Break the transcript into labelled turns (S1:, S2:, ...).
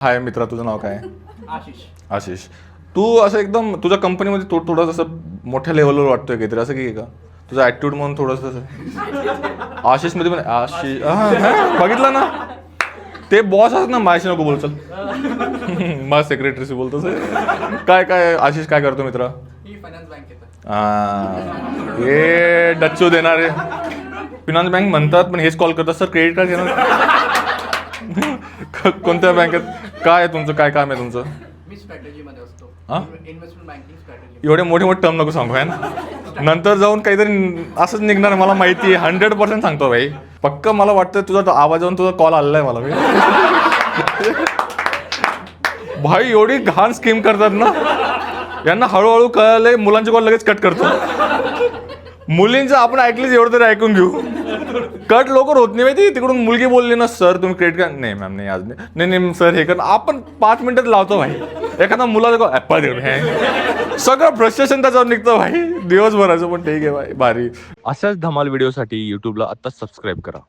S1: हाय मित्रा, तुझं नाव काय? आशिष. तू असं एकदम तुझ्या कंपनीमध्ये थोडंसं असं मोठ्या लेवलवर वाटतोय काहीतरी, असं की का तुझा ॲटिट्यूड म्हणून थोडंसं आशिष मध्ये पण आशिष बघितलं ना, ते बॉस असत ना, माझ्याशी नको बोल, चल माझ्या सेक्रेटरीशी बोलतोस. काय काय आशिष काय करतो मित्रा? हे डच्चू देणारे फिनान्स बँक म्हणतात, पण हेच कॉल करतात, सर क्रेडिट कार्ड घेणार कोणत्या बँकेत? काय आहे तुमचं, काय काम आहे तुमचं?
S2: मी स्ट्रॅटेजीमध्ये असतो. Investment banking strategy.
S1: एवढे मोठे मोठे टर्म नको सांगू आहे ना, नंतर जाऊन काहीतरी असंच निघणार. मला माहिती आहे, 100% सांगतो भाई, पक्क. मला वाटतं तुझा आवाज येऊन तुझा कॉल आलेला आहे मला. मी भाई एवढी घाण स्कीम करतात ना, यांना हळूहळू कळलंय, मुलांचे कॉल लगेच कट करतो. मुलींचं आपण ऐकलीच, एवढं तरी ऐकून घेऊ. कट लवकर होत नाही माहिती. तिकडून मुलगी बोलली ना, सर तुम्ही क्रेडिट कार्ड, नाही मॅम नाही आज नाही, नाही सर हे कर, आपण 5 मिनिटात लावतो भाई. एखादा मुलाचा ॲप्पल देऊन सगळं फ्रस्ट्रेशन त्याच्यावर निघतं भाई दिवसभराचं. पण ठीक आहे भाई, भारी. अशाच धमाल व्हिडिओसाठी यूट्यूबला आत्ताच सबस्क्राईब करा.